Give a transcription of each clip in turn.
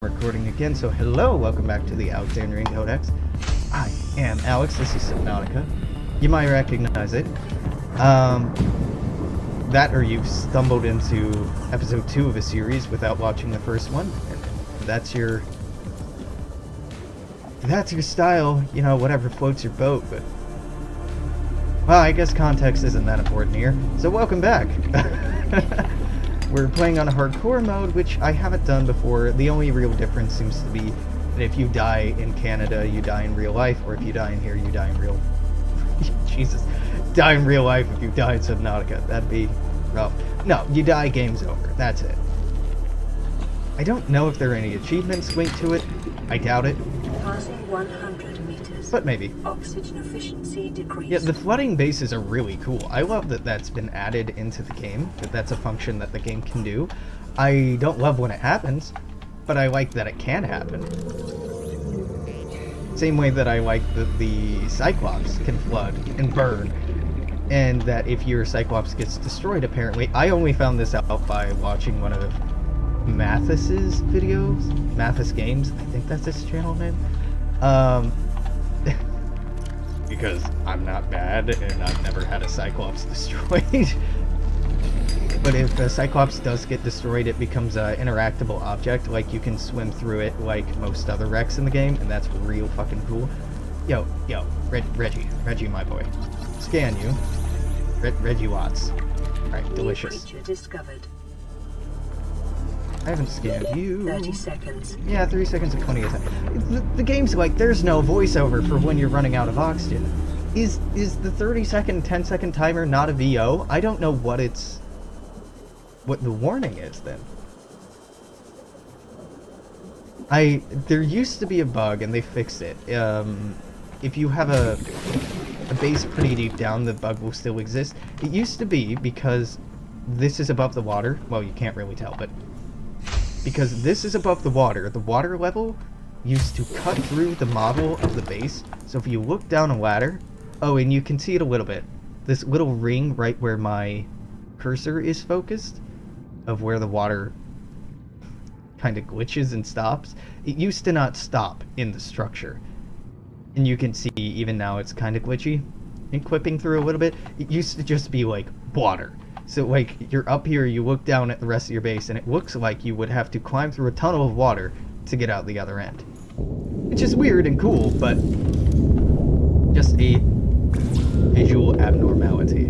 Recording again, so hello, welcome back to the Alexandrian Codex. I am Alex, this is Subnautica. You might recognize it. That or you've stumbled into episode 2 of a series without watching the first one. And that's your style, you know, whatever floats your boat, but... Well, I guess context isn't that important here, so welcome back! We're playing on hardcore mode, which I haven't done before. The only real difference seems to be that if you die in Canada, you die in real life, or if you die in here, you die in real... Jesus. Die in real life if you die in Subnautica. That'd be rough. No, you die, game's over. That's it. I don't know if there are any achievements linked to it. I doubt it. Passing 100 meters. But maybe. Oxygen efficiency decreased. Yeah, the flooding bases are really cool. I love that that's been added into the game, that that's a function that the game can do. I don't love when it happens, but I like that it can happen. Same way that I like that the Cyclops can flood and burn, and that if your Cyclops gets destroyed, apparently. I only found this out by watching one of Mathis's videos. Mathis Games, I think that's his channel name. Because I'm not bad and I've never had a Cyclops destroyed. But if a Cyclops does get destroyed, it becomes an interactable object. Like, you can swim through it like most other wrecks in the game, and that's real fucking cool. Yo, Reggie, my boy. Scan you. Reggie Watts. Alright, delicious. Creature discovered. I haven't scanned you. 30 seconds. Yeah, 30 seconds and 20 seconds. The game's like, there's no voiceover for when you're running out of oxygen. Is the 30-second, 10-second timer not a VO? I don't know what the warning is then. There used to be a bug and they fixed it. If you have a base pretty deep down, the bug will still exist. It used to be because this is above the water. Well, you can't really tell, but because this is above the water level used to cut through the model of the base. So if you look down a ladder, oh, and you can see it a little bit. This little ring right where my cursor is focused, of where the water kind of glitches and stops, it used to not stop in the structure. And you can see even now it's kind of glitchy and clipping through a little bit. It used to just be like water. So, like, you're up here, you look down at the rest of your base, and it looks like you would have to climb through a tunnel of water to get out the other end. Which is weird and cool, but just a visual abnormality.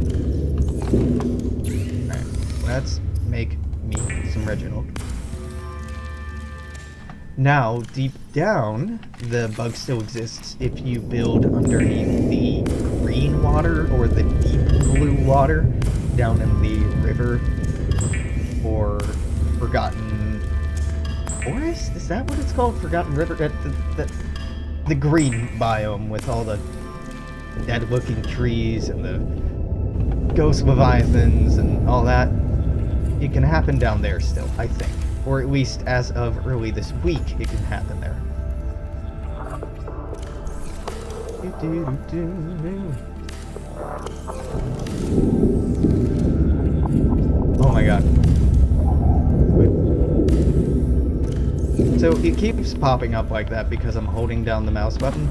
Alright, let's make me some Reginald. Now, deep down, the bug still exists if you build underneath the green water or the deep blue water down in the river or Forgotten Forest? Is that what it's called? Forgotten River? The green biome with all the dead-looking trees and the ghost leviathans and all that. It can happen down there still, I think. Or at least as of early this week, it can happen there. Oh my god. So it keeps popping up like that because I'm holding down the mouse button.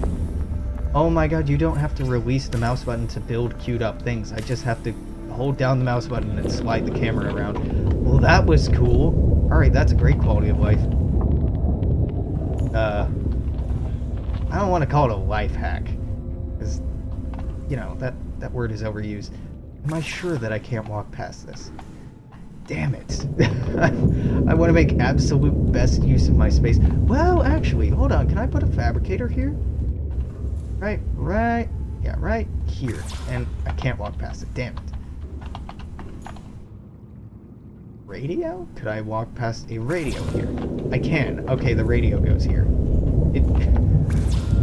Oh my god, you don't have to release the mouse button to build queued up things. I just have to hold down the mouse button and slide the camera around. Well, that was cool. Alright, that's a great quality of life. I don't want to call it a life hack. Because, you know, that word is overused. Am I sure that I can't walk past this? Damn it. I want to make absolute best use of my space. Well, actually, hold on. Can I put a fabricator here? Right here. And I can't walk past it. Damn it. Radio? Could I walk past a radio here? I can. Okay, the radio goes here.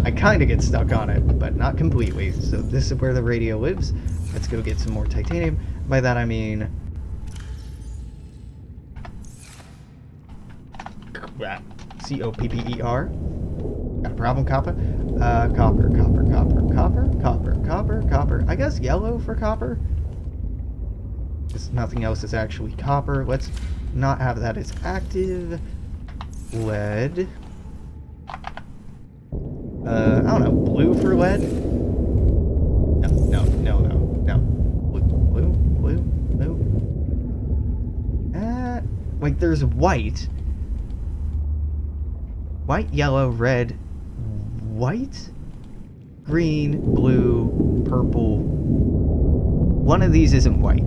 I kind of get stuck on it, but not completely. So this is where the radio lives. Let's go get some more titanium. By that I mean... C-O-P-P-E-R. Got a problem, copper? Copper. I guess yellow for copper? Because nothing else is actually copper. Let's not have that as active. lead. I don't know, blue for lead? No. Blue. Like there's white. White, yellow, red, white, green, blue, purple. One of these isn't white.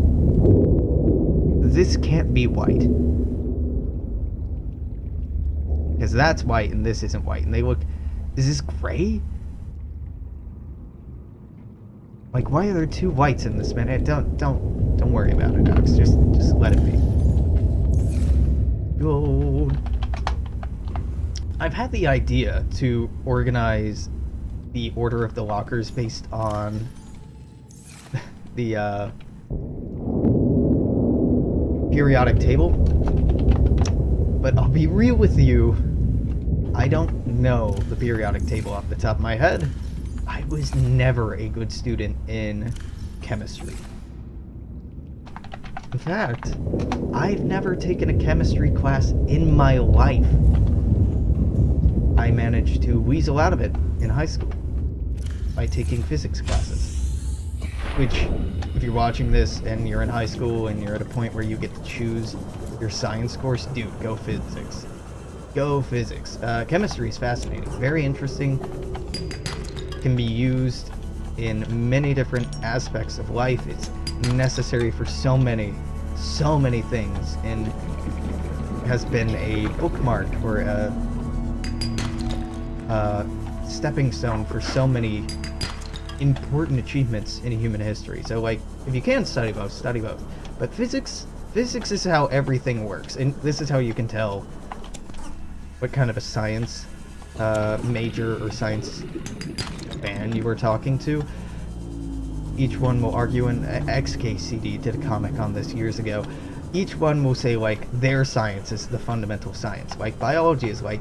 This can't be white. Because that's white and this isn't white. And they look... Is this gray? Like, why are there two whites in this, man? Don't worry about it, Alex. Just let it be. Gold. I've had the idea to organize the order of the lockers based on the periodic table, but I'll be real with you, I don't know the periodic table off the top of my head. I was never a good student in chemistry. In fact, I've never taken a chemistry class in my life. I managed to weasel out of it in high school by taking physics classes. Which, if you're watching this and you're in high school and you're at a point where you get to choose your science course, dude, go physics. Go physics. Chemistry is fascinating, very interesting, can be used in many different aspects of life. It's necessary for so many things, and has been a bookmark or a stepping stone for so many important achievements in human history. So, like, if you can study both, study both. But physics is how everything works, and this is how you can tell what kind of a science major or science fan you were talking to. Each one will argue, and XKCD did a comic on this years ago. Each one will say, like, their science is the fundamental science. Like, biology is like,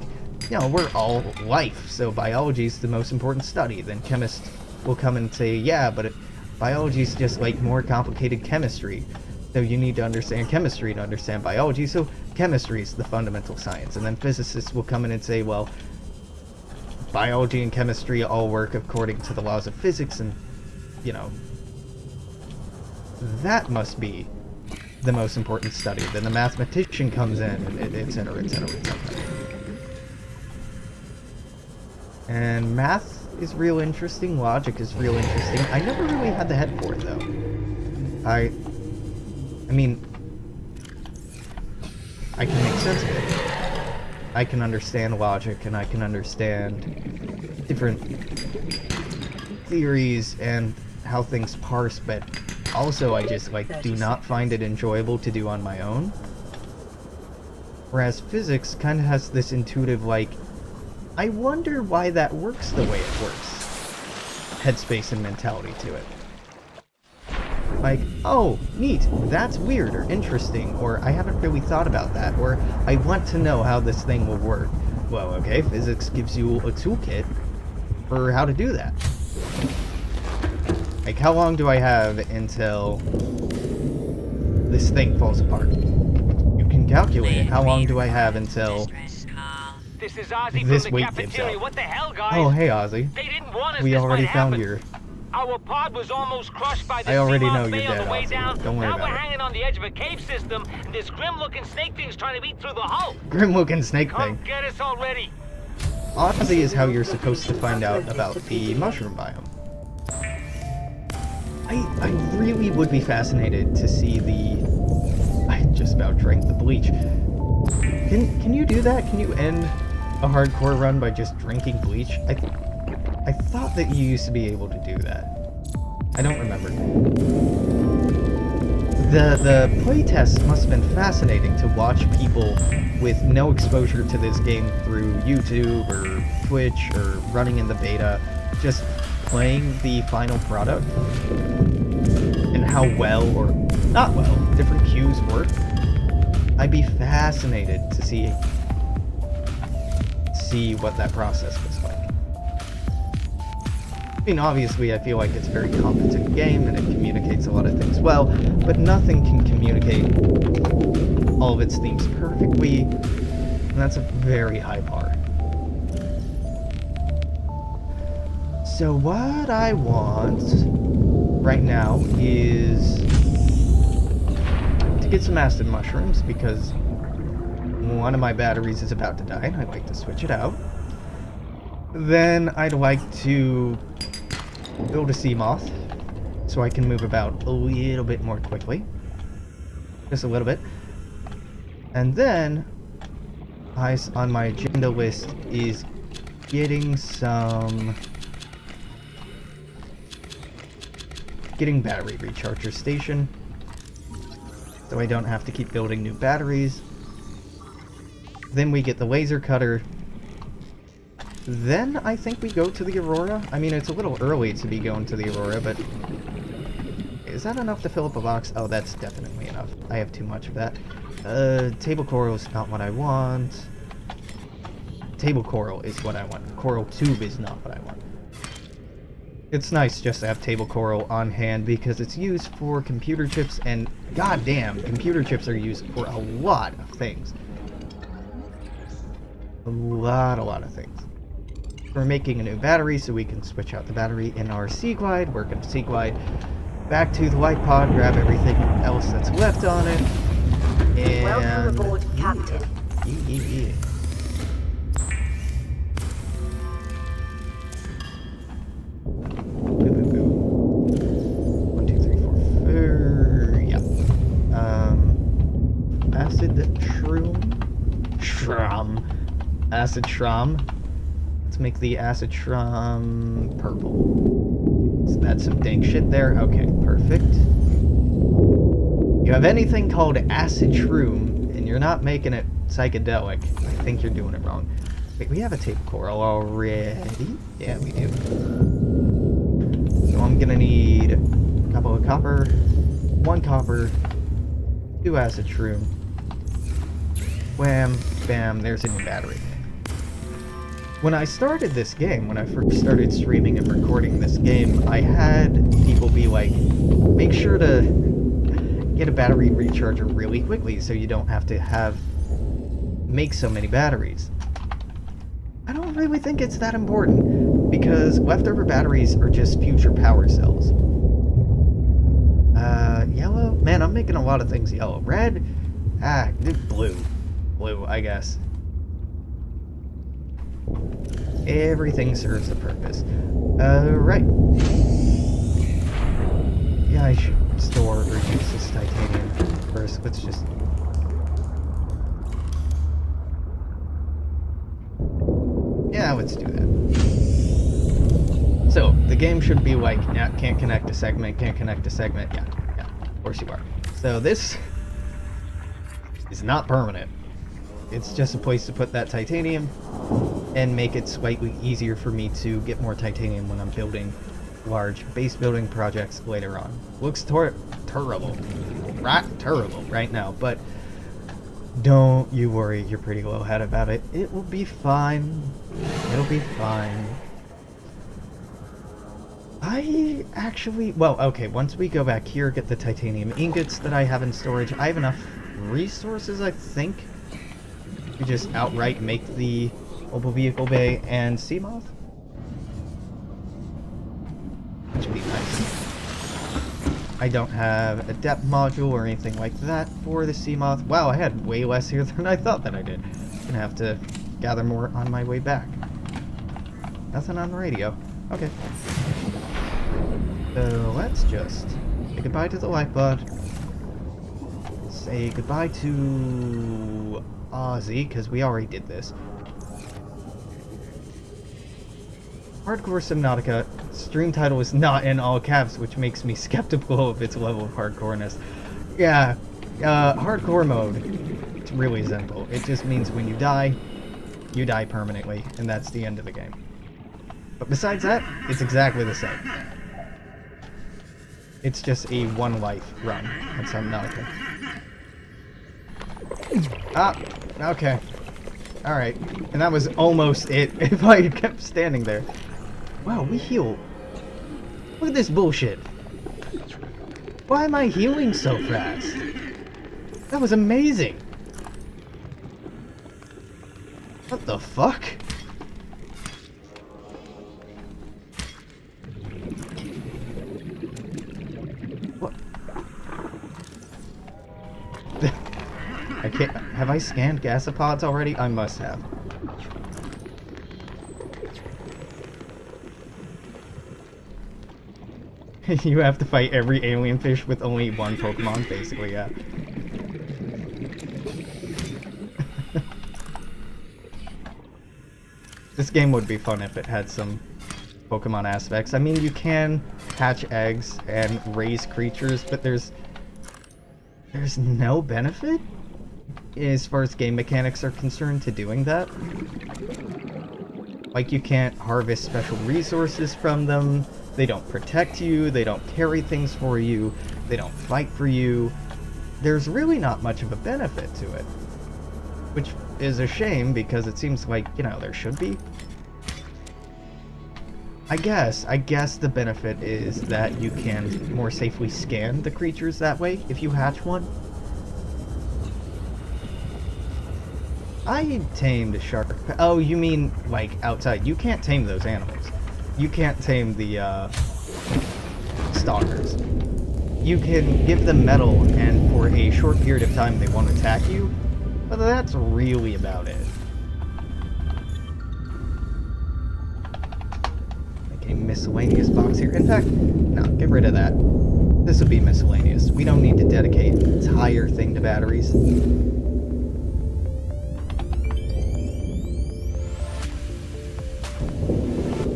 you know, we're all life, so biology is the most important study. Then chemists will come and say, yeah, but biology is just like more complicated chemistry. So you need to understand chemistry to understand biology, so chemistry is the fundamental science. And then physicists will come in and say, well, biology and chemistry all work according to the laws of physics, and, you know, that must be the most important study. Then the mathematician comes in, and etc. And math is real interesting, logic is real interesting. I never really had the head for it, though. I mean, I can make sense of it. I can understand logic, and I can understand different theories and how things parse, but also I just, like, do not find it enjoyable to do on my own. Whereas physics kind of has this intuitive, like, I wonder why that works the way it works headspace and mentality to it. Like, oh, neat, that's weird or interesting, or I haven't really thought about that, or I want to know how this thing will work. Well, okay, physics gives you a toolkit for how to do that. Like, how long do I have until this thing falls apart? You can calculate it. How long do I have until This is Ozzy this from the weight cafeteria. gives out? What the hell, guys? Oh, hey, Ozzy. They didn't want us. We this already might found happen. your... Our pod was almost crushed by the I already know Seamoth you're Bay on dead, the way Ozzy. down. Don't worry now about we're it. hanging on the edge of a cave system, and this grim-looking snake thing's trying to eat through the hull. Grim-looking snake Come thing. get us already. Ozzy is how you're supposed to find out about the mushroom biome. I really would be fascinated to see the... I just about drank the bleach. Can you do that? Can you end a hardcore run by just drinking bleach? I thought that you used to be able to do that. I don't remember. The playtest must have been fascinating to watch people with no exposure to this game through YouTube or Twitch or running in the beta, just playing the final product and how well or not well different cues work. I'd be fascinated to see what that process was like. I mean, obviously, I feel like it's a very competent game and it communicates a lot of things well, but nothing can communicate all of its themes perfectly And that's a very high bar. So what I want right now is to get some acid mushrooms, because one of my batteries is about to die and I'd like to switch it out. Then I'd like to build a sea moth so I can move about a little bit more quickly. Just a little bit. And then on my agenda list is getting battery recharger station, so I don't have to keep building new batteries. Then we get the laser cutter. Then I think we go to the Aurora. I mean, it's a little early to be going to the Aurora, but is that enough to fill up a box? Oh, that's definitely enough. I have too much of that. Table coral is not what I want. Table coral is what I want. Coral tube is not what I want. It's nice just to have table coral on hand because it's used for computer chips, and goddamn, computer chips are used for a lot of things. A lot of things. We're making a new battery so we can switch out the battery in our Sea Glide. We're going to Sea Glide back to the light pod, grab everything else that's left on it. And Welcome aboard, Captain. Yeah. One, two, three, four. Yeah. Acid shroom. Acid shroom. Let's make the acid shroom purple. So that's some dang shit there. Okay, perfect. You have anything called acid shroom, and you're not making it psychedelic. I think you're doing it wrong. Wait, we have a table coral already? Yeah, we do. So I'm gonna need a couple of copper, 1 copper, 2 acid shroom. Wham, bam, there's a new battery. When I started this game, when I first started streaming and recording this game, I had people be like, make sure to get a battery recharger really quickly so you don't have to make so many batteries. I don't really think it's that important, because leftover batteries are just future power cells. Yellow? Man, I'm making a lot of things yellow. Red? Blue. Blue, I guess. Everything serves a purpose. Right. Yeah, I should store or use this titanium first. Let's just... Yeah, let's do that. So, the game should be like, yeah, can't connect a segment, can't connect a segment. Yeah, of course you are. So this is not permanent. It's just a place to put that titanium and make it slightly easier for me to get more titanium when I'm building large base building projects later on. Looks terrible right now, but don't you worry your pretty little head about it. It will be fine. It'll be fine. Well, okay, once we go back here, get the titanium ingots that I have in storage, I have enough resources, I think, to just outright make the mobile vehicle bay and sea moth. Which would be nice. I don't have a depth module or anything like that for the sea moth. Wow, I had way less here than I thought that I did. Gonna have to gather more on my way back. Nothing on the radio. Okay. So let's just say goodbye to the lifeblood. Say goodbye to Ozzy, because we already did this. Hardcore Subnautica. Stream title is not in all caps, which makes me skeptical of its level of hardcoreness. Yeah, hardcore mode. It's really simple. It just means when you die permanently, and that's the end of the game. But besides that, it's exactly the same. It's just a one life run on Subnautica. Ah, okay. Alright, and that was almost it if I kept standing there. Wow, we heal. Look at this bullshit. Why am I healing so fast? That was amazing. the fuck? What? I can't... Have I scanned gasopods already? I must have. You have to fight every alien fish with only one Pokemon, basically, yeah. This game would be fun if it had some Pokemon aspects. I mean, you can hatch eggs and raise creatures, but there's no benefit as far as game mechanics are concerned to doing that. Like, you can't harvest special resources from them. They don't protect you, they don't carry things for you, they don't fight for you. There's really not much of a benefit to it. Which is a shame, because it seems like, you know, there should be. I guess the benefit is that you can more safely scan the creatures that way, if you hatch one. I tamed a shark. Oh, you mean, like, outside. You can't tame those animals. You can't tame the, stalkers. You can give them metal, and for a short period of time they won't attack you, but that's really about it. Make a miscellaneous box here. In fact, no, get rid of that. This will be miscellaneous. We don't need to dedicate an entire thing to batteries.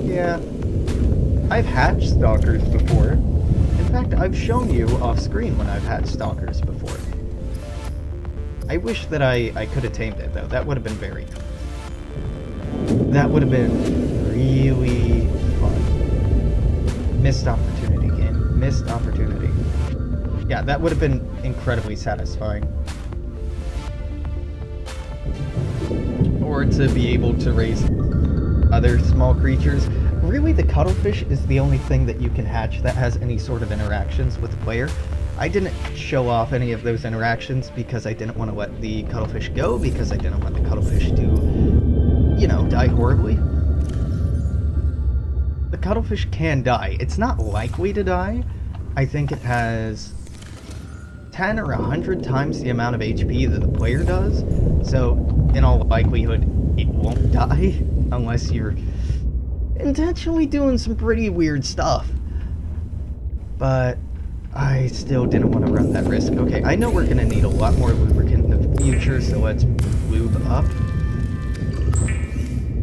Yeah, I've hatched stalkers before. In fact, I've shown you off screen when I've hatched stalkers before. I wish that I could have tamed it, though. That would have been very... That would have been really fun. Missed opportunity, game. Missed opportunity. Yeah, that would have been incredibly satisfying. Or to be able to raise other small creatures. Really, the cuttlefish is the only thing that you can hatch that has any sort of interactions with the player. I didn't show off any of those interactions because I didn't want to let the cuttlefish go, because I didn't want the cuttlefish to, you know, die horribly. The cuttlefish can die. It's not likely to die. I think it has 10 or 100 times the amount of HP that the player does, so in all likelihood it won't die unless you're intentionally doing some pretty weird stuff. But I still didn't want to run that risk. Okay, I know we're gonna need a lot more lubricant in the future, so let's lube up.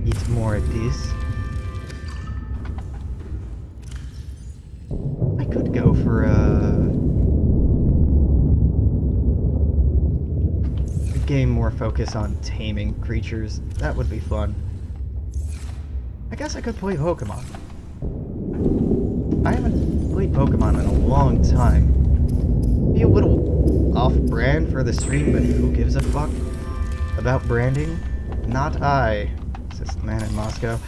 Eat more of this. I could go for a game more focus on taming creatures. That would be fun. I guess I could play Pokemon. I haven't played Pokemon in a long time. Be a little off-brand for the stream, but who gives a fuck about branding? Not I, says the man in Moscow.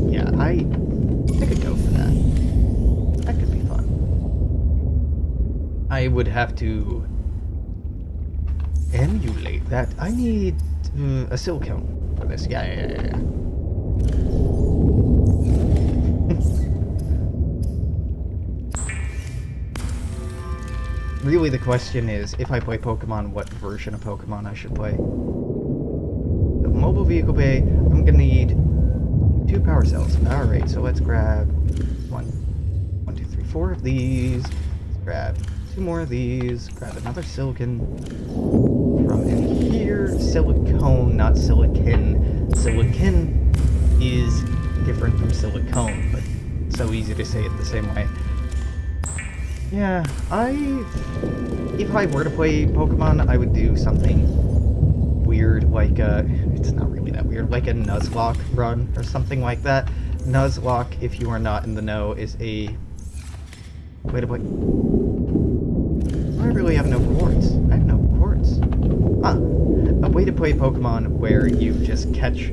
Yeah, I could go for that. That could be fun. I would have to emulate that. I need a silicone for this. Yeah. Really, the question is, if I play Pokemon, what version of Pokemon I should play. The mobile vehicle bay, I'm gonna need 2 power cells. Alright, so let's grab 1, 2, 3, 4 of these. Let's grab 2 more of these. Grab another silicon from in here. Silicone, not silicon. Silicon is different from silicone, but it's so easy to say it the same way. Yeah, if I were to play Pokemon, I would do something weird, like it's not really that weird, like a Nuzlocke run or something like that. Nuzlocke, if you are not in the know, is a way to play... I really have no quartz. I have no quartz. A way to play Pokemon where you just catch...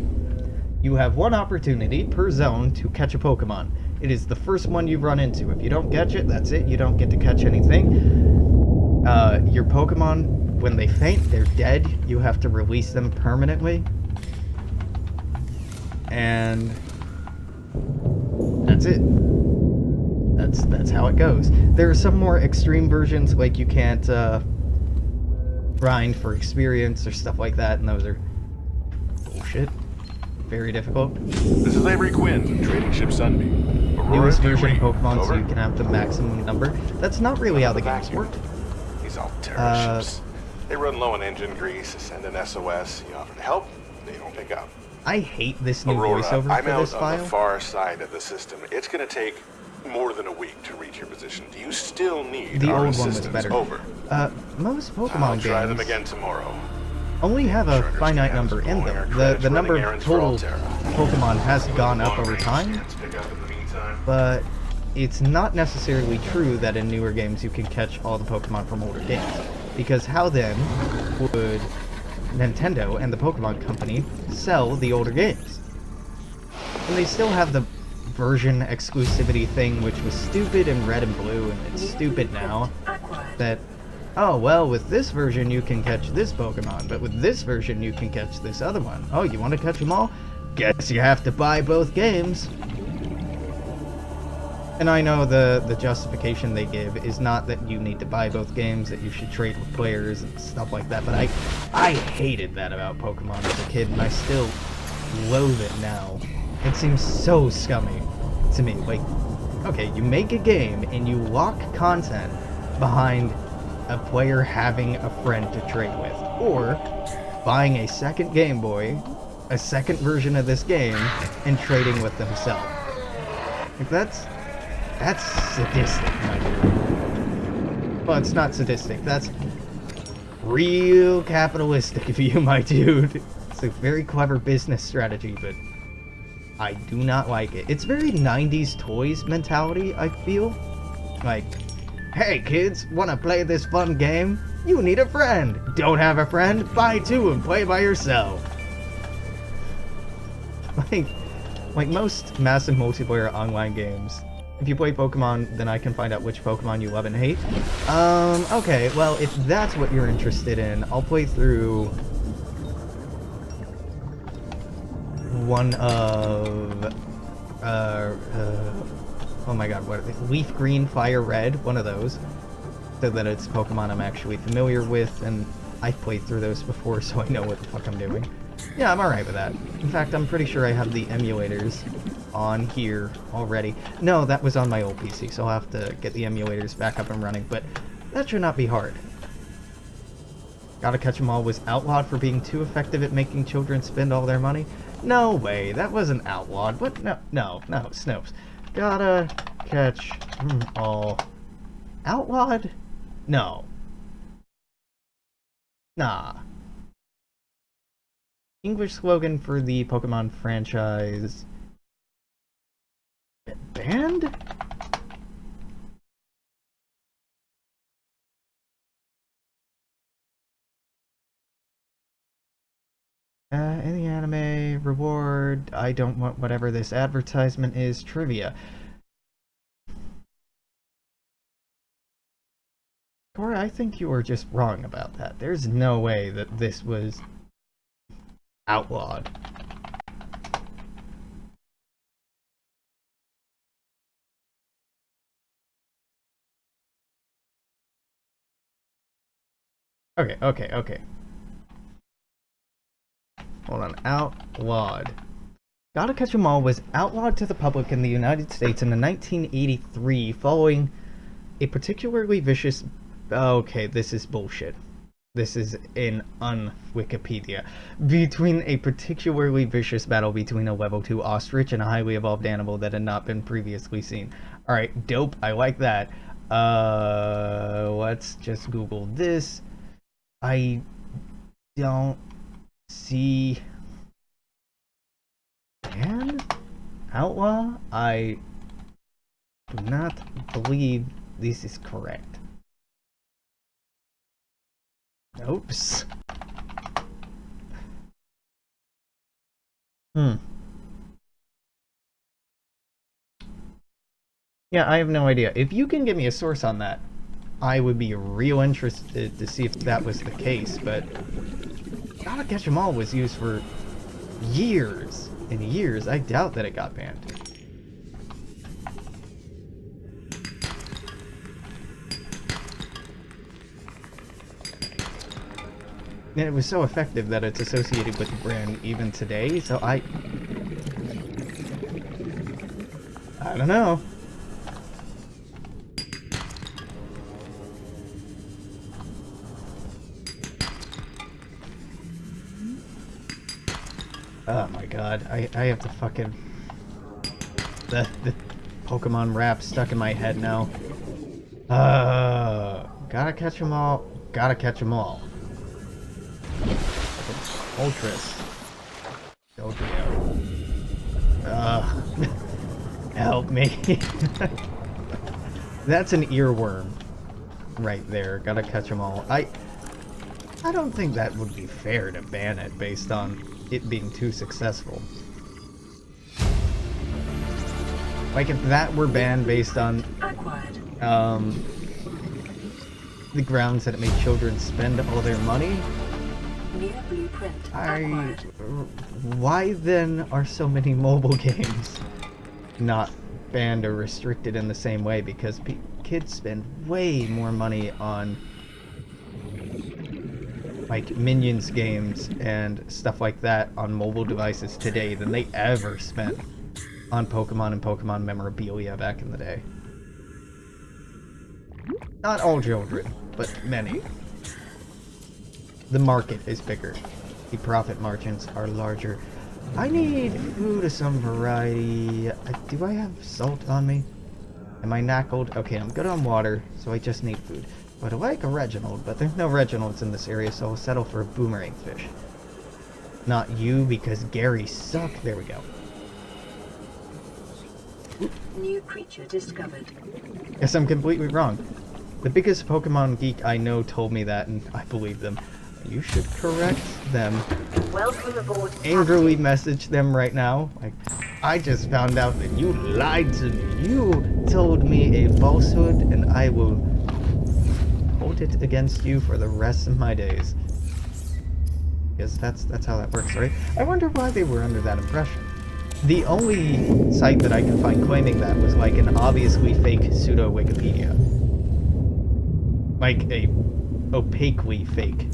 You have one opportunity per zone to catch a Pokemon. It is the first one you run into. If you don't catch it, that's it. You don't get to catch anything. Your Pokemon, when they faint, they're dead. You have to release them permanently. and that's it. That's how it goes. There are some more extreme versions, like you can't grind for experience or stuff like that, and those are bullshit. Very difficult. This is Avery Quinn, trading ship Sunbeam. Aurora, Newest do you version of read? Pokemon, so Over. you can have the maximum number. That's not really how the games work. These Altera ships. They run low on engine grease, send an SOS. You offer to help, they don't pick up. I hate this new Aurora, voiceover I'm for out this on file. the far side of the system. It's going to take more than a week to reach your position. Do you still need The our old one was assistance? better. Over. Most Pokemon I'll try them games again tomorrow. only have a Charters finite can have number us in blowing our them. credits The number running of errands for total Altera. Pokemon has gone up over Long-range time, chance pick up in the meantime. but it's not necessarily true that in newer games you can catch all the Pokemon from older games. Because how then would Nintendo and the Pokemon Company sell the older games? And they still have the version exclusivity thing, which was stupid in Red and Blue, and it's stupid now. Acquired. That, oh, well, with this version you can catch this Pokemon, but with this version you can catch this other one. Oh, you want to catch them all? Guess you have to buy both games. And I know the justification they give is not that you need to buy both games, that you should trade with players and stuff like that, but I hated that about Pokemon as a kid, and I still loathe it now. It seems so scummy to me. Like, okay, you make a game and you lock content behind a player having a friend to trade with, or buying a second Game Boy, a second version of this game, and trading with themselves. Like, that's sadistic, my dude. Well, it's not sadistic. That's real capitalistic of you, my dude. It's a very clever business strategy, but I do not like it. It's very 90s toys mentality, I feel. Like, hey kids, wanna play this fun game? You need a friend. Don't have a friend? Buy two and play by yourself. Like most massive multiplayer online games, if you play Pokemon, then I can find out which Pokemon you love and hate. Okay, well, if that's what you're interested in, I'll play through one of, oh my god, what, Leaf Green, Fire Red, one of those, so that it's Pokemon I'm actually familiar with, and I've played through those before, so I know what the fuck I'm doing. Yeah, I'm alright with that. In fact, I'm pretty sure I have the emulators on here already. No, that was on my old PC, so I'll have to get the emulators back up and running, but that should not be hard. Gotta Catch 'Em All was outlawed for being too effective at making children spend all their money? No way, that wasn't outlawed. What? No, Snopes. Gotta Catch 'Em All. Outlawed? No. Nah. English slogan for the Pokemon franchise. Banned? In the anime, reward, I don't want whatever this advertisement is, trivia. Cora, I think you were just wrong about that. There's no way that this was outlawed. Okay. Hold on, outlawed. Gotta Catch 'Em All was outlawed to the public in the United States in 1983 following a particularly vicious... Okay, this is bullshit. This is in un-Wikipedia. Between a particularly vicious battle between a level 2 ostrich and a highly evolved animal that had not been previously seen. Alright, dope, I like that. Let's just Google this. I don't see... And? Outlaw? I do not believe this is correct. Oops. Yeah, I have no idea. If you can give me a source on that, I would be real interested to see if that was the case, but Gotta Catch 'Em All was used for years. in years. I doubt that it got banned. And it was so effective that it's associated with the brand even today, so I don't know. Oh my god, I have to fucking... The Pokemon rap stuck in my head now. Gotta catch them all. Gotta catch them all. Ultras. Dodrio. Help me. That's an earworm. Right there. Gotta catch them all. I don't think that would be fair to ban it based on it being too successful. Like if that were banned based on the grounds that it made children spend all their money, why then are so many mobile games not banned or restricted in the same way? Because kids spend way more money on like Minions games and stuff like that on mobile devices today than they ever spent on Pokemon and Pokemon memorabilia back in the day. Not all children, but many. The market is bigger. The profit margins are larger. I need food of some variety. Do I have salt on me? Am I knackled? Okay, I'm good on water, so I just need food. But I like a Reginald, but there's no Reginalds in this area, so I'll settle for a boomerang fish. Not you, because Gary suck. There we go. New creature discovered. Guess I'm completely wrong. The biggest Pokemon geek I know told me that, and I believe them. You should correct them. Welcome aboard. Angrily message them right now. Like, I just found out that you lied to me. You told me a falsehood, and I will hold it against you for the rest of my days. Because that's how that works, right? I wonder why they were under that impression. The only site that I can find claiming that was like an obviously fake pseudo Wikipedia. Like a opaquely fake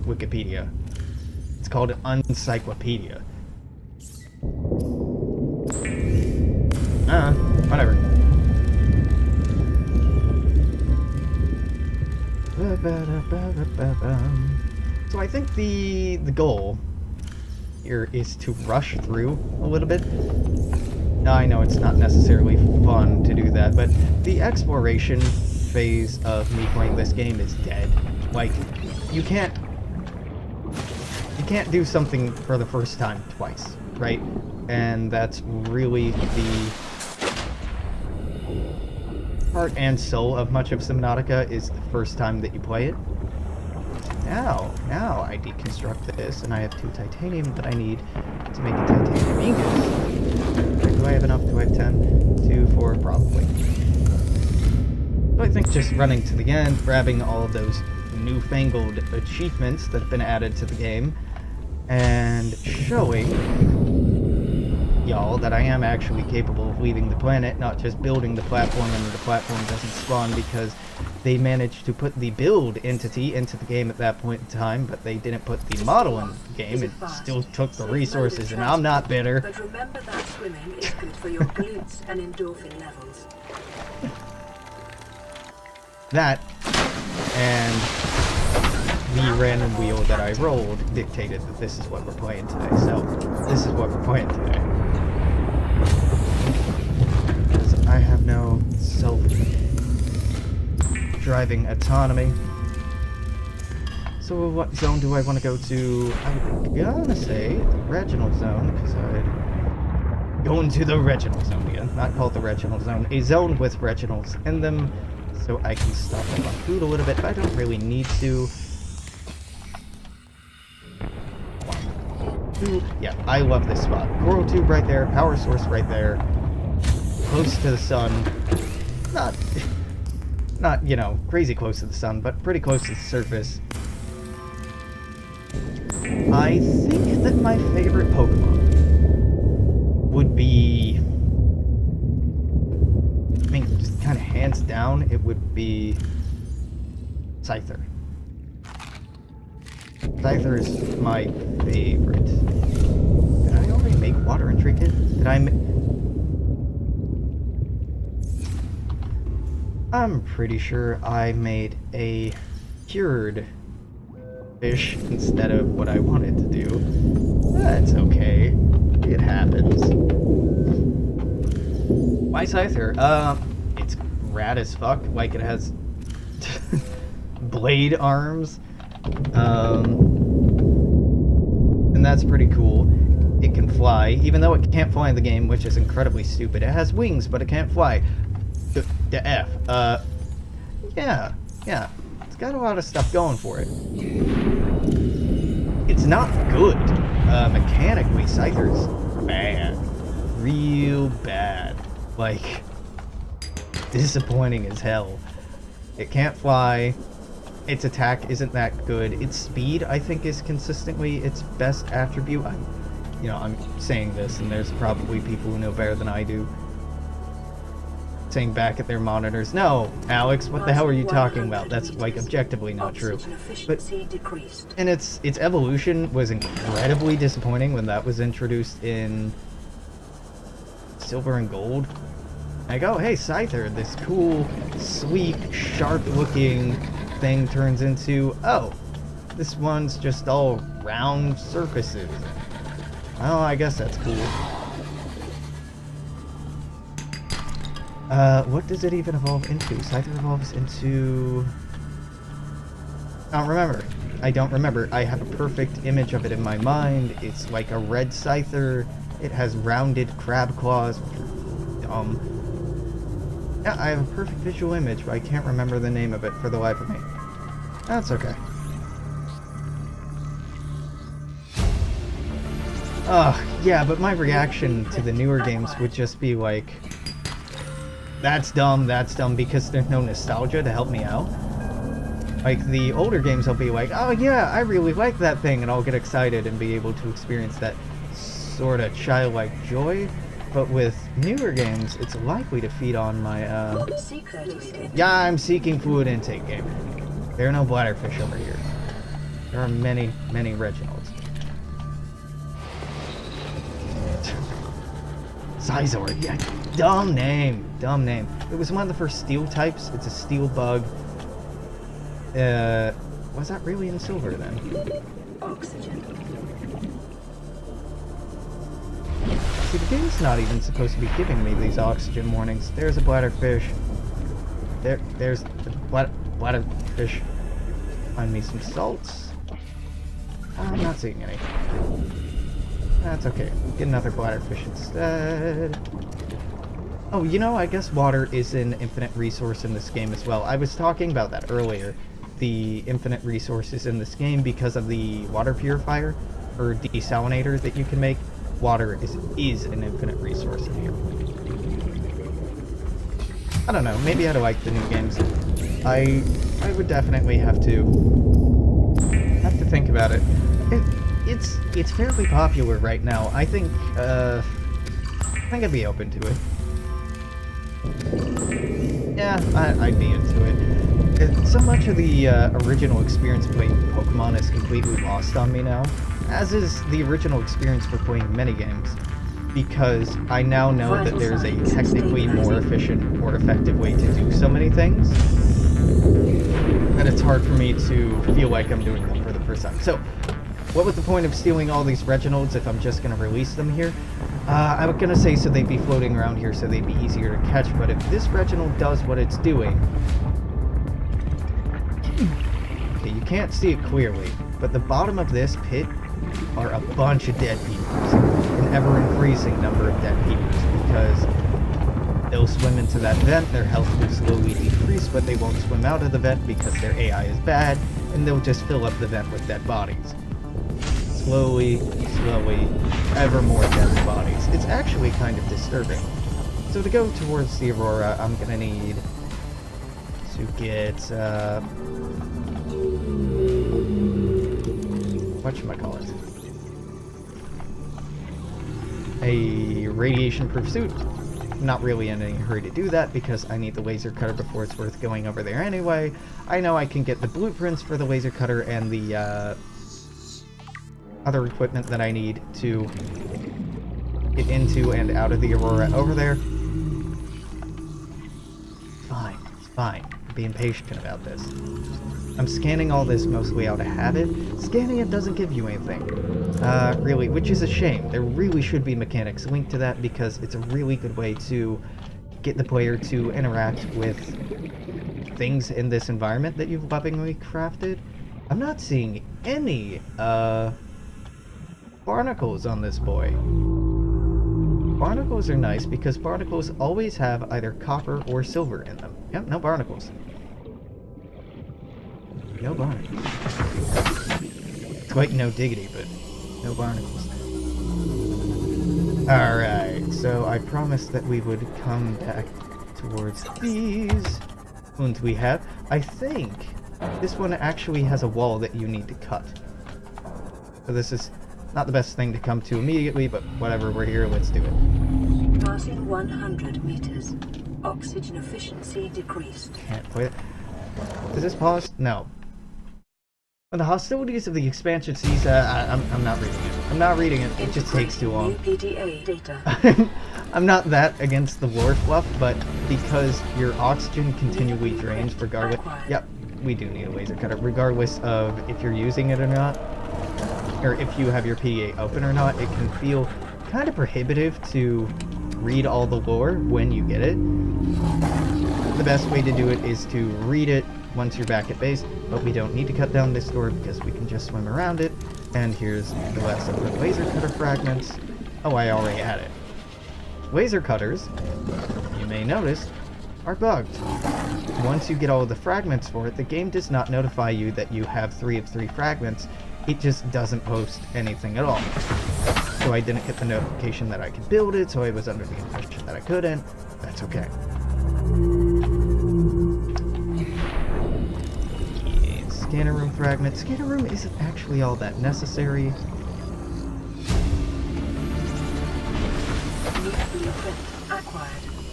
Wikipedia. It's called an encyclopedia. Whatever. So I think the goal here is to rush through a little bit. Now I know it's not necessarily fun to do that, but the exploration phase of me playing this game is dead. Like, you can't do something for the first time twice, right? And that's really the heart and soul of much of Subnautica, is the first time that you play it. Now I deconstruct this, and I have 2 titanium that I need to make a titanium ingot. Do I have enough? Do I have 10? 2, 4, probably. So I think just running to the end, grabbing all of those newfangled achievements that have been added to the game, and showing y'all that I am actually capable of leaving the planet, not just building the platform and the platform doesn't spawn because they managed to put the build entity into the game at that point in time, but they didn't put the model in the game. It still took the resources, and I'm not bitter. But remember that swimming is good for your glutes and endorphin levels. That and the random wheel that I rolled dictated that this is what we're playing today. So this is what we're playing today. Because I have no self-driving autonomy. So what zone do I want to go to? I'm gonna say the Reginald zone, because I'd go into the Reginald zone again. Not called the Reginald zone. A zone with Reginalds in them, so I can stock up on food a little bit, but I don't really need to. Yeah, I love this spot. Coral tube right there, power source right there, close to the sun. Not, you know, crazy close to the sun, but pretty close to the surface. I think that my favorite Pokemon be Scyther. Scyther is my favorite. Did I already make water intricate? Did I I'm pretty sure I made a cured fish instead of what I wanted to do. That's okay. It happens. Why Scyther? It's rad as fuck. Like, it has blade arms. And that's pretty cool. It can fly, even though it can't fly in the game, which is incredibly stupid. It has wings, but it can't fly. The F. Yeah. It's got a lot of stuff going for it. It's not good. Mechanically, Scyther's bad. Real bad. Like, disappointing as hell. It can't fly. Its attack isn't that good. Its speed, I think, is consistently its best attribute. I'm saying this, and there's probably people who know better than I do, saying back at their monitors, "No, Alex, what the hell are you talking about? That's, like, objectively not true." But, and its evolution was incredibly disappointing when that was introduced in Silver and Gold. I go, hey, Scyther, this cool, sleek, sharp-looking thing turns into, oh, this one's just all round surfaces. Oh, I guess that's cool. What does it even evolve into? Scyther evolves into... I don't remember. I have a perfect image of it in my mind. It's like a red Scyther. It has rounded crab claws, which are dumb. Yeah, I have a perfect visual image, but I can't remember the name of it for the life of me. That's okay. Yeah, but my reaction to the newer games would just be like, that's dumb, because there's no nostalgia to help me out. Like, the older games, I'll be like, oh yeah, I really like that thing, and I'll get excited and be able to experience that sort of childlike joy. But with newer games, it's likely to feed on my, yeah, I'm seeking fluid intake game. There are no bladderfish over here. There are many, many Reginalds. Sizor, yeah, dumb name. It was one of the first steel types. It's a steel bug. Was that really in silver then? Oxygen. See, the game's not even supposed to be giving me these oxygen warnings. There's a bladderfish. There's the bladderfish. Find me some salts. I'm not seeing any. That's okay. Get another bladderfish instead. Oh, I guess water is an infinite resource in this game as well. I was talking about that earlier. The infinite resources in this game because of the water purifier or desalinator that you can make. Water is an infinite resource in here. I don't know. Maybe I like the new games. I would definitely have to think about it. It's fairly popular right now. I think I'd be open to it. Yeah, I'd be into it. So much of the original experience playing Pokemon is completely lost on me now, as is the original experience for playing many games, because I now know that there's a technically more efficient, more effective way to do so many things, and it's hard for me to feel like I'm doing them for the first time. So, what was the point of stealing all these Reginalds if I'm just going to release them here? I was going to say so they'd be floating around here so they'd be easier to catch, but if this Reginald does what it's doing... Okay, you can't see it clearly, but the bottom of this pit are a bunch of dead peepers. An ever-increasing number of dead peepers, because they'll swim into that vent, their health will slowly decrease, but they won't swim out of the vent because their AI is bad, and they'll just fill up the vent with dead bodies. Slowly, ever more dead bodies. It's actually kind of disturbing. So to go towards the Aurora, I'm gonna need to get, whatchamacallit? A radiation-proof suit. not really in any hurry to do that because I need the laser cutter before it's worth going over there anyway. I know I can get the blueprints for the laser cutter and the other equipment that I need to get into and out of the Aurora over there. Fine, it's fine. I'm being patient about this. I'm scanning all this mostly out to have it. Scanning it doesn't give you anything. Really, which is a shame. There really should be mechanics linked to that because it's a really good way to get the player to interact with things in this environment that you've lovingly crafted. I'm not seeing any, barnacles on this boy. Barnacles are nice because barnacles always have either copper or silver in them. Yep, no barnacles. No barnacles. It's like no diggity, but no barnacles. Alright, so I promised that we would come back towards these. And we have. I think this one actually has a wall that you need to cut. So this is not the best thing to come to immediately, but whatever, we're here, let's do it. Passing 100 meters. Oxygen efficiency decreased. Can't play it. Is this paused? No. When the hostilities of the expansion season, I'm not reading it. I'm not reading it. It just takes too long. PDA data. I'm not that against the lore fluff, but because your oxygen continually drains regardless. Yep, we do need a laser cutter, regardless of if you're using it or not, or if you have your PDA open or not. It can feel kind of prohibitive to read all the lore when you get it. The best way to do it is to read it once you're back at base, but we don't need to cut down this door because we can just swim around it. And here's the last of the laser cutter fragments. Oh, I already had it. Laser cutters, you may notice, are bugged. Once you get all of the fragments for it, the game does not notify you that you have 3 of 3 fragments. It just doesn't post anything at all. So I didn't get the notification that I could build it, so I was under the impression that I couldn't. That's okay. Scanner room fragment. Scanner room isn't actually all that necessary.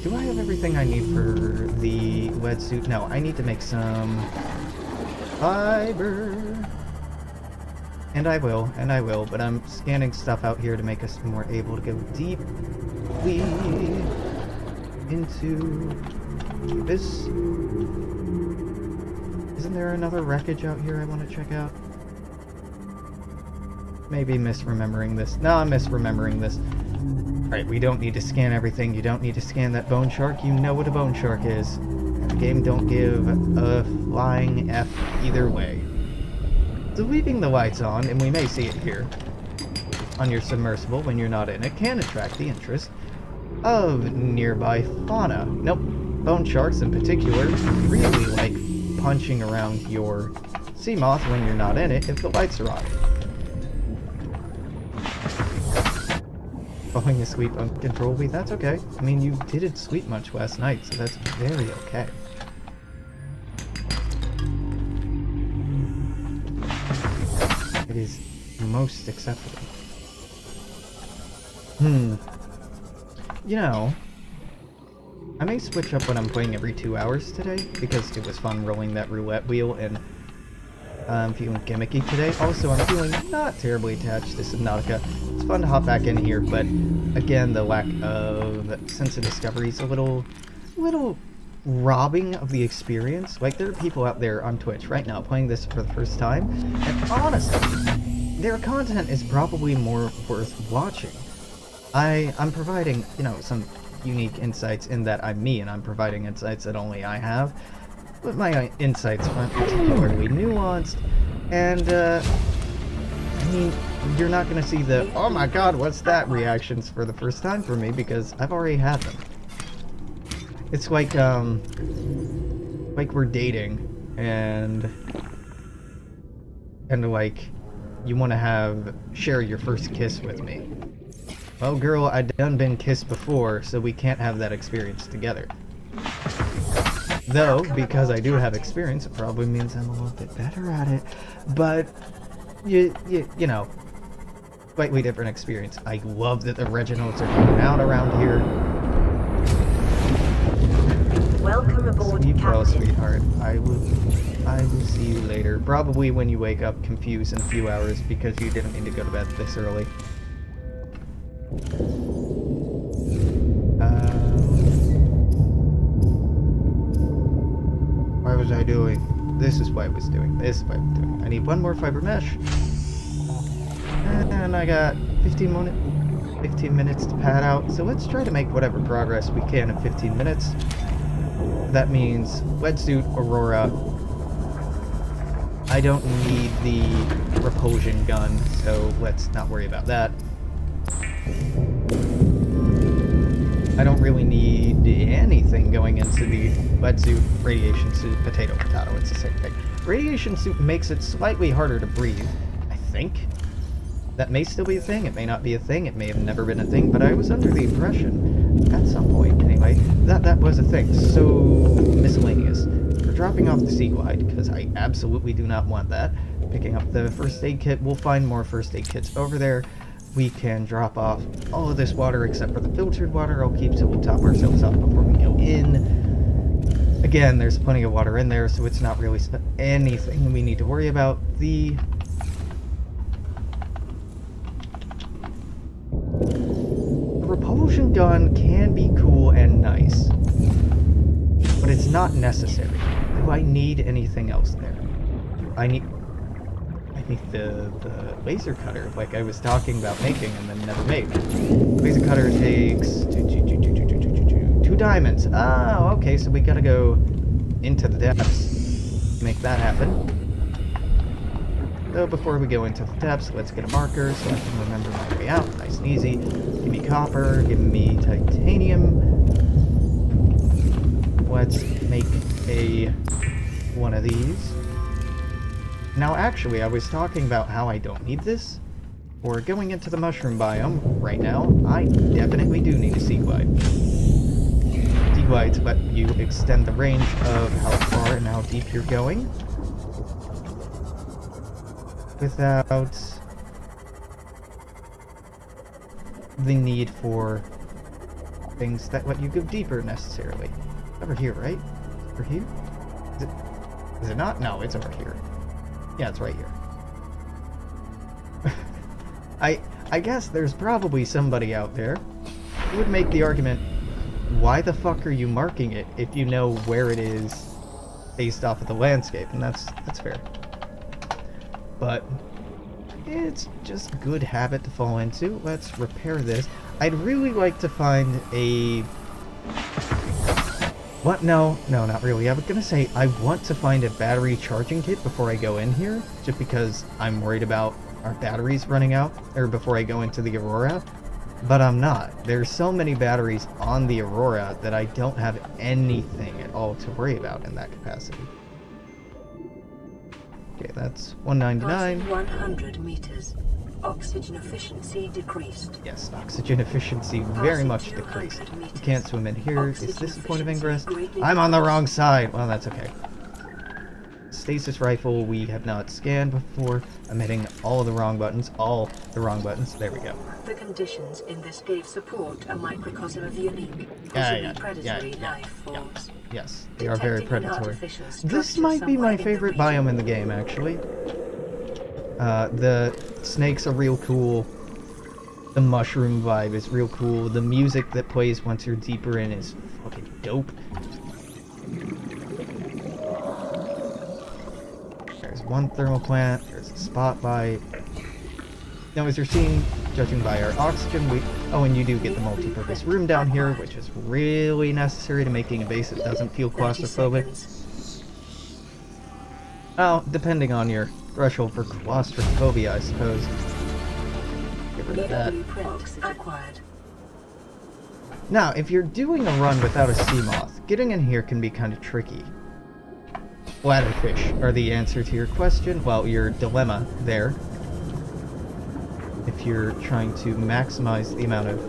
Do I have everything I need for the lead suit? No, I need to make some fiber. And I will, but I'm scanning stuff out here to make us more able to go deeply into this. Isn't there another wreckage out here I want to check out? Maybe misremembering this. No, I'm misremembering this. Alright, we don't need to scan everything. You don't need to scan that bone shark. You know what a bone shark is. And the game don't give a flying F either way. So leaving the lights on, and we may see it here, on your submersible when you're not in it, can attract the interest of nearby fauna. Nope, bone sharks in particular really like punching around your sea moth when you're not in it if the lights are on. Falling asleep uncontrollably, that's okay. I mean, you didn't sleep much last night, so that's very okay. It is most acceptable. You know, I may switch up what I'm playing every 2 hours today, because it was fun rolling that roulette wheel, and I'm feeling gimmicky today. Also, I'm feeling not terribly attached to Subnautica. It's fun to hop back in here, but again, the lack of sense of discovery is a little robbing of the experience. Like, there are people out there on Twitch right now playing this for the first time, and honestly, their content is probably more worth watching. I'm providing, you know, some unique insights in that I'm me, and I'm providing insights that only I have, but my insights aren't particularly nuanced, and, I mean, you're not gonna see the, oh my god, what's that reactions for the first time for me, because I've already had them. It's like we're dating, and like, you want to share your first kiss with me. Well, girl, I done been kissed before, so we can't have that experience together. Though, because I do have experience, it probably means I'm a little bit better at it. But, you know, slightly different experience. I love that the Reginalds are coming out around here. Welcome aboard, Sleep well, Captain. sweetheart. I will see you later. Probably when you wake up confused in a few hours because you didn't need to go to bed this early. What was I doing? This is what I was doing. This is what I was doing. I need one more fiber mesh. And I got 15 minutes to pad out. So let's try to make whatever progress we can in 15 minutes. That means wetsuit, Aurora. I don't need the repulsion gun, so let's not worry about that. I don't really need anything going into the wetsuit, radiation suit, potato, it's the same thing. Radiation suit makes it slightly harder to breathe, I think. That may still be a thing, it may not be a thing, it may have never been a thing, but I was under the impression, at some point anyway, that was a thing. So, miscellaneous. We're dropping off the Sea Glide, because I absolutely do not want that. Picking up the first aid kit, we'll find more first aid kits over there. We can drop off all of this water except for the filtered water. I'll keep so we'll top ourselves up before we go in. Again, there's plenty of water in there, so it's not really anything we need to worry about. The repulsion gun can be cool and nice, but it's not necessary. Do I need anything else there? I need the laser cutter, like I was talking about making and then never made. Laser cutter takes two diamonds. Oh, okay, so we gotta go into the depths. Make that happen. So before we go into the depths, let's get a marker so I can remember my way out. Nice and easy. Give me copper, give me titanium. Let's make one of these. Now actually, I was talking about how I don't need this. Or going into the mushroom biome right now, I definitely do need a Sea Glide. Sea Glide to let you extend the range of how far and how deep you're going. Without the need for things that let you go deeper necessarily. Over here, right? Over here? Is it not? No, it's over here. Yeah, it's right here. I guess there's probably somebody out there who would make the argument, why the fuck are you marking it if you know where it is based off of the landscape? And that's fair. But it's just good habit to fall into. Let's repair this. I'd really like to find a... What? No, not really. I was gonna say, I want to find a battery charging kit before I go in here, just because I'm worried about our batteries running out, or before I go into the Aurora, but I'm not. There's so many batteries on the Aurora that I don't have anything at all to worry about in that capacity. Okay, that's 199. Passing 100 meters. Oxygen efficiency decreased. Yes, oxygen efficiency very much decreased. You can't swim in here. Is this a point of ingress? I'm on the wrong side! Well, that's okay. Stasis rifle we have not scanned before. I'm hitting all the wrong buttons. All the wrong buttons. There we go. The conditions in this cave support a microcosm of unique, possibly predatory life forms. Yes, they are very predatory. This might be my favorite biome in the game, actually. The snakes are real cool. The mushroom vibe is real cool. The music that plays once you're deeper in is fucking dope. There's one thermal plant. There's a spotlight. Now, as you're seeing, judging by our oxygen, oh, and you do get the multi-purpose room down here, which is really necessary to making a base that doesn't feel claustrophobic. Oh, depending on your threshold for claustrophobia, I suppose. Get rid of that. Now, if you're doing a run without a sea moth, getting in here can be kind of tricky. Bladderfish are the answer to your question, well, your dilemma there. If you're trying to maximize the amount of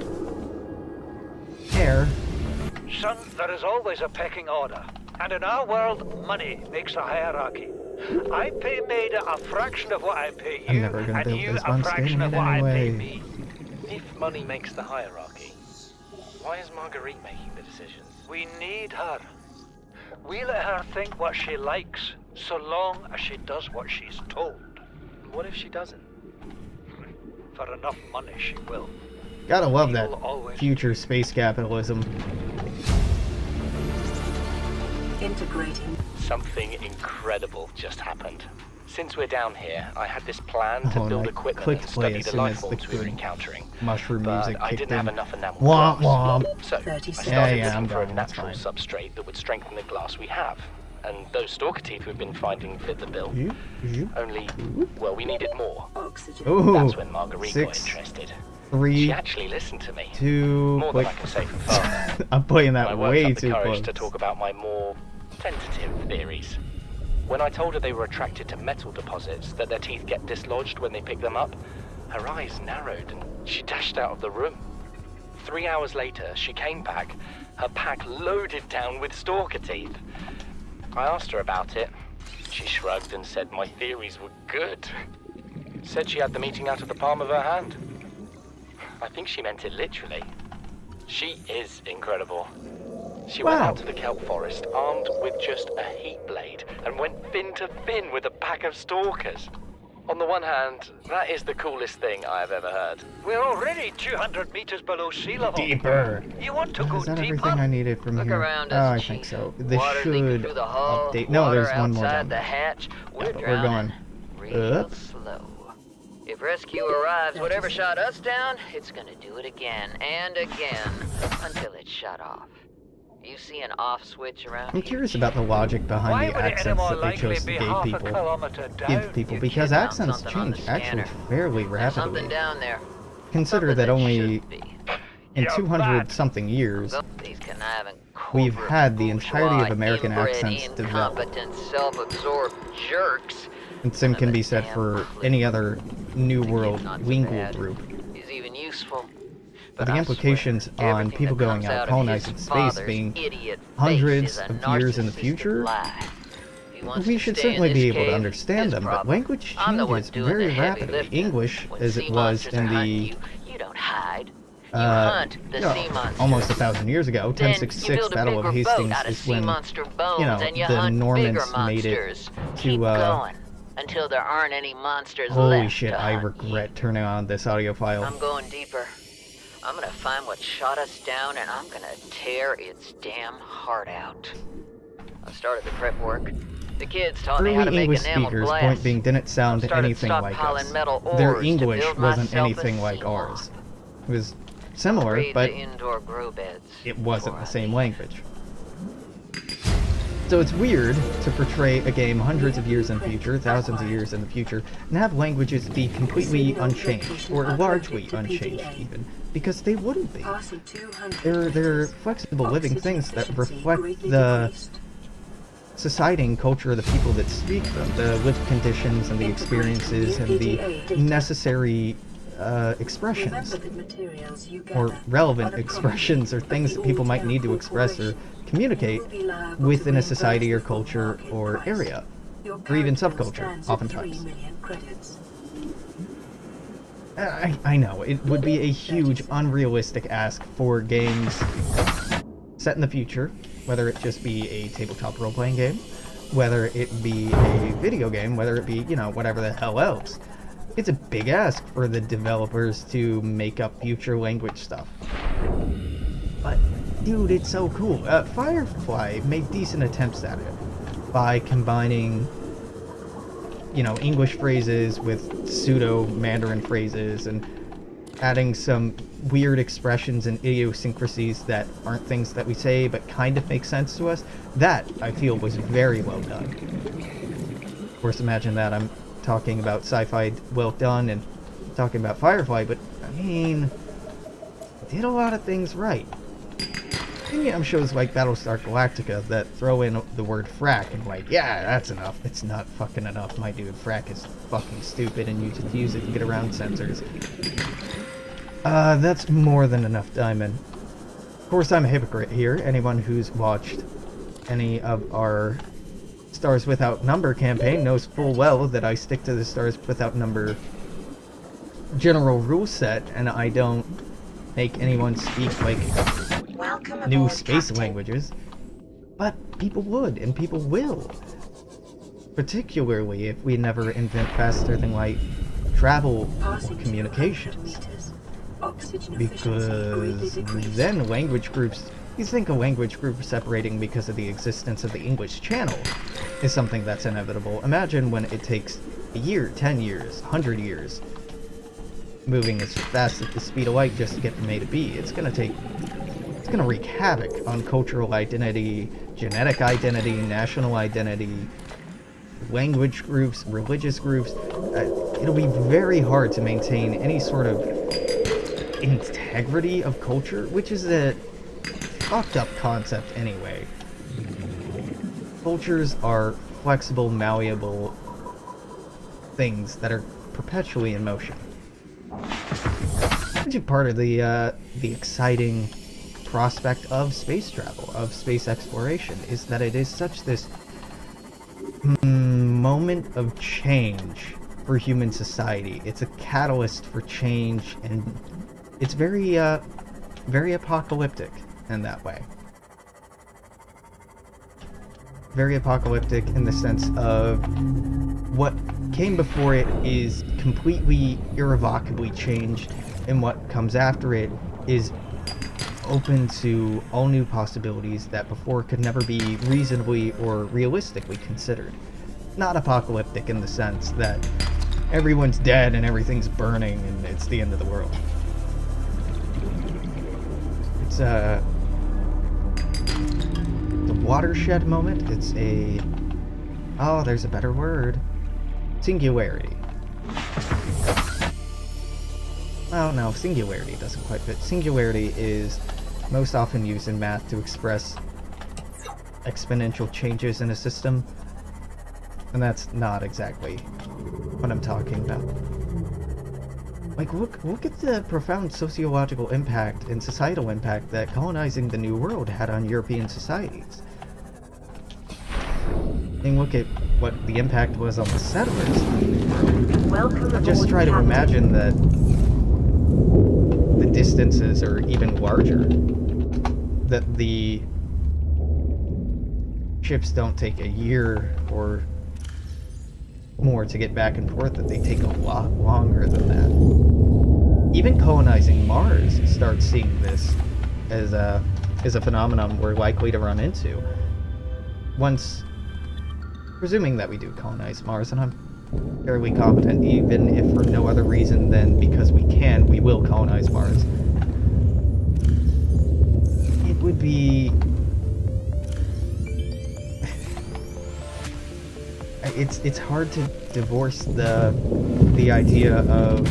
air. Son, there is always a pecking order. And in our world, money makes a hierarchy. I pay Maida a fraction of what I pay you, and you a fraction of what I pay me. If money makes the hierarchy, why is Marguerite making the decisions? We need her. We let her think what she likes, so long as she does what she's told. What if she doesn't? For enough money, she will. Gotta love that You'll always future space capitalism. Integrating. Something incredible just happened. Since we're down here, I had this plan to Oh, and build I equipment clicked and play study as the soon life as the forms we were good encountering. mushroom But music I kicked didn't have in. enough enamel Womp glass. womp. So I 30 started Yeah, I'm looking for a done, that's natural fine. substrate that would strengthen the glass we have. And those stalker teeth we've been finding fit the bill. Only, well, we needed more. Oxygen. Ooh, That's when Marguerite got 6, interested. 3, She actually listened to me. 2. More Wait. than I can say for father. I'm playing I that worked way up the too courage close. to talk about my more tentative theories. When I told her they were attracted to metal deposits, that their teeth get dislodged when they pick them up, her eyes narrowed and she dashed out of the room. 3 hours later, she came back, her pack loaded down with stalker teeth. I asked her about it. She shrugged and said my theories were good. Said she had the meeting out of the palm of her hand. I think she meant it literally. She is incredible. She went Wow. out to the kelp forest armed with just a heat blade and went fin to fin with a pack of stalkers. On the one hand, that is the coolest thing I have ever heard. We're already 200 meters below sea level. Deeper. You want to go Is that deeper? everything I needed from Look here? around Oh, us, I Chief. think so. This Water leaking should through the hull, update. No, water there's one more outside down the there. hatch. We're but we're drowning. going Real up. slow. If rescue arrives, whatever shot us down, it's gonna do it again and again until it's shut off. You see an off switch around I'm here? curious about the logic Why behind the would it any accents more that they likely chose to be give half a people. kilometer down? Give people You because kid found accents something on the change actually scanner. fairly There's something rapidly. down there. Consider Something that only should be. in You're 200 bad. something years, These conniving we've corporate had the entirety of bourgeois, American inbred, accents developed. incompetent, self-absorbed jerks. And same can be said for any other New World Not so lingual bad. group. Is even useful. But the I implications swear, on everything people that going comes out of his colonizing space father's being idiot hundreds face is a of years in the narcissistic future, lie. If he wants we to should stay in certainly be this able to cave, understand his them, but problem. language I'm the one changes doing very the heavy rapidly. lifting. English, When as sea it was monsters in are hunting the you don't hide. You hunt the you know, sea monsters. almost 1,000 years ago, Then you 1066 build a Battle of bigger boat Hastings out of is sea when monster bones, and you the hunt Normans bigger made it monsters. to, Keep going until there aren't any monsters holy left shit, to I hunt regret turning on this audio file. I'm going deeper. I'm gonna find what shot us down, and I'm gonna tear its damn heart out. I started the prep work. The kids taught me how to Early make English enamel speakers, glass. point being, didn't sound Started anything like stockpiling us. metal Their ores to English build wasn't myself a anything like sea ours. log. It was similar, Raid but the indoor grow beds it wasn't before the I same leave. language. So it's weird to portray a game hundreds of years in the future, thousands of years in the future, and have languages be completely unchanged, or largely unchanged even, because they wouldn't be. Passing 200 They're flexible living things that reflect the society and culture of the people that speak them, the lived conditions and the experiences and the necessary expressions, or relevant expressions, or things that people might need to express or communicate within a society or culture or area, or even subculture, oftentimes. I know, it would be a huge, unrealistic ask for games set in the future, whether it just be a tabletop role-playing game, whether it be a video game, whether it be, you know, whatever the hell else. It's a big ask for the developers to make up future language stuff. But, dude, it's so cool. Firefly made decent attempts at it by combining, you know, English phrases with pseudo-Mandarin phrases and adding some weird expressions and idiosyncrasies that aren't things that we say but kind of make sense to us. That, I feel, was very well done. Of course, imagine that I'm talking about sci-fi well done and talking about Firefly, but, I mean, did a lot of things right. And yeah, shows like Battlestar Galactica that throw in the word frack and like, yeah, that's enough. It's not fucking enough, my dude. Frack is fucking stupid and you just use it to get around censors. That's more than enough diamond. Of course, I'm a hypocrite here. Anyone who's watched any of our Stars Without Number campaign knows full well that I stick to the Stars Without Number general rule set, and I don't make anyone speak like new space languages. But people would, and people will. Particularly if we never invent faster than light travel communications. Because then language groups, you think a language group separating because of the existence of the English Channel is something that's inevitable. Imagine when it takes a year, 10 years, 100 years, moving as fast at the speed of light just to get from A to B. It's gonna wreak havoc on cultural identity, genetic identity, national identity, language groups, religious groups. It'll be very hard to maintain any sort of integrity of culture, which is a fucked up concept anyway. Cultures are flexible, malleable things that are perpetually in motion. Which is part of the exciting prospect of space travel, of space exploration, is that it is such this moment of change for human society. It's a catalyst for change, and it's very apocalyptic in that way. Very apocalyptic in the sense of what came before it is completely irrevocably changed, and what comes after it is open to all new possibilities that before could never be reasonably or realistically considered. Not apocalyptic in the sense that everyone's dead and everything's burning and it's the end of the world. It's a watershed moment. It's a... oh, there's a better word. Singularity. Oh no, singularity doesn't quite fit. Singularity is most often used in math to express exponential changes in a system, and that's not exactly what I'm talking about. Like, look at the profound sociological impact and societal impact that colonizing the New World had on European societies. And look at what the impact was on the settlers of the New World. I just try to imagine that the distances are even larger. That the ships don't take a year or more to get back and forth, that they take a lot longer than that. Even colonizing Mars starts seeing this as a phenomenon we're likely to run into. Once, presuming that we do colonize Mars, and I'm fairly confident, even if for no other reason than because we can, we will colonize Mars. It would be... It's hard to divorce the idea of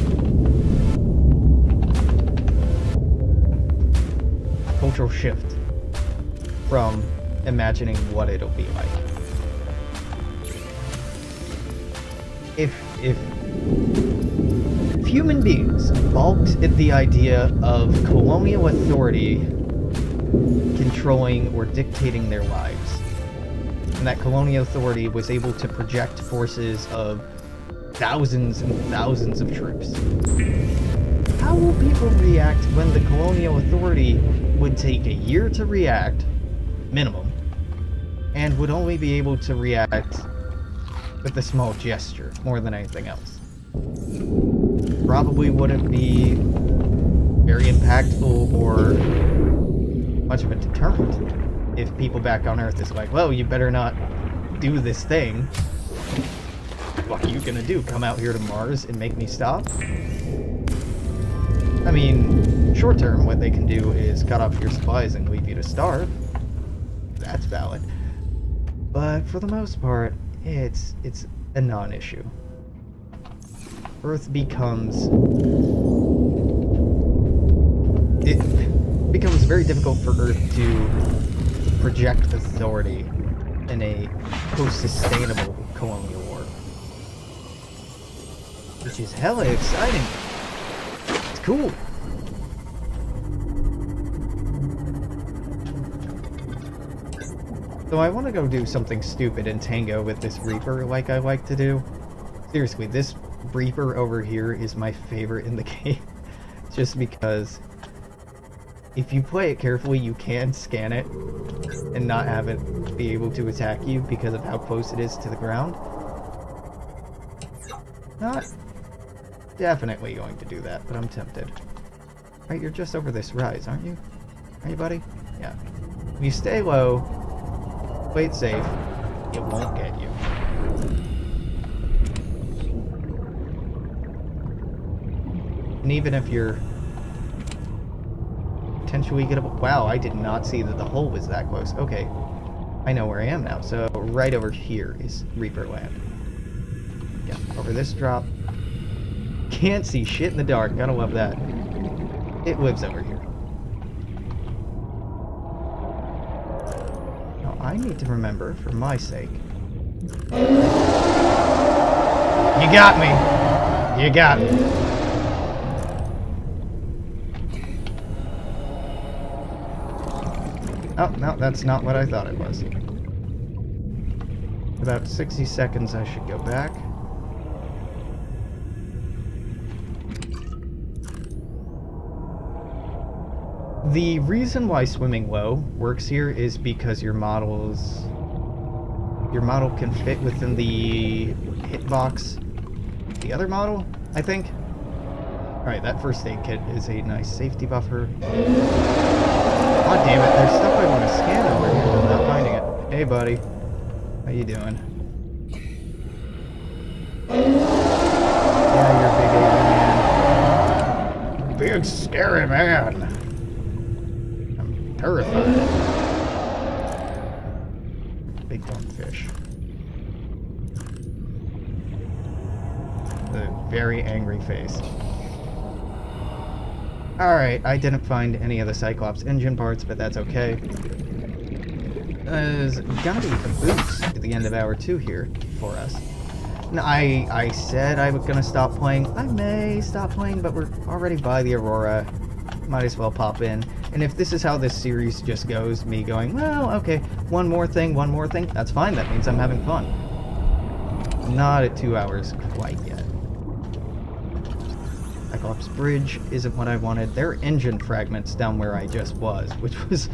cultural shift from imagining what it'll be like. If human beings balked at the idea of colonial authority controlling or dictating their lives, and that colonial authority was able to project forces of thousands and thousands of troops, how will people react when the colonial authority would take a year to react, minimum, and would only be able to react with a small gesture more than anything else? Probably wouldn't be very impactful or much of a deterrent. If people back on Earth is like, well, you better not do this thing. What are you gonna do? Come out here to Mars and make me stop? I mean, short term, what they can do is cut off your supplies and leave you to starve. That's valid. But for the most part, it's a non-issue. Earth becomes... it becomes very difficult for Earth to project authority in a post-sustainable colonial war. Which is hella exciting. It's cool. So I want to go do something stupid in Tango with this Reaper like I like to do. Seriously, this Reaper over here is my favorite in the game. Just because if you play it carefully, you can scan it and not have it be able to attack you because of how close it is to the ground. Not definitely going to do that, but I'm tempted. Right, you're just over this rise, aren't you? Are you, buddy? Yeah. If you stay low, play it safe, it won't get you. And even if you're potentially gettable... Wow, I did not see that the hole was that close. Okay, I know where I am now. So right over here is Reaper Land. Yeah, over this drop. Can't see shit in the dark. Gotta love that. It lives over here. Now I need to remember, for my sake. You got me! You got me. Oh, no, that's not what I thought it was. About 60 seconds I should go back. The reason why swimming low works here is because your model can fit within the hitbox. The other model, I think. Alright, that first aid kit is a nice safety buffer. God damn it, there's stuff I want to scan over here, but I'm not finding it. Hey buddy, how you doing? Yeah, you're a big alien man. Big scary man. I'm terrified. Big dumb fish. The very angry face. Alright, I didn't find any of the Cyclops engine parts, but that's okay. There's gotta be a boost at the end of hour 2 here for us. Now, I said I was gonna stop playing. I may stop playing, but we're already by the Aurora. Might as well pop in. And if this is how this series just goes, me going, well, okay, one more thing, that's fine. That means I'm having fun. Not at 2 hours quite yet. Cyclops Bridge isn't what I wanted. There are engine fragments down where I just was, which was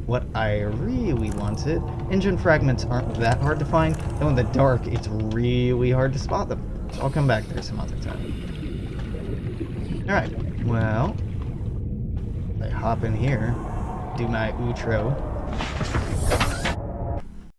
what I really wanted. Engine fragments aren't that hard to find, though in the dark it's really hard to spot them. So I'll come back there some other time. Alright, well, I hop in here, do my outro.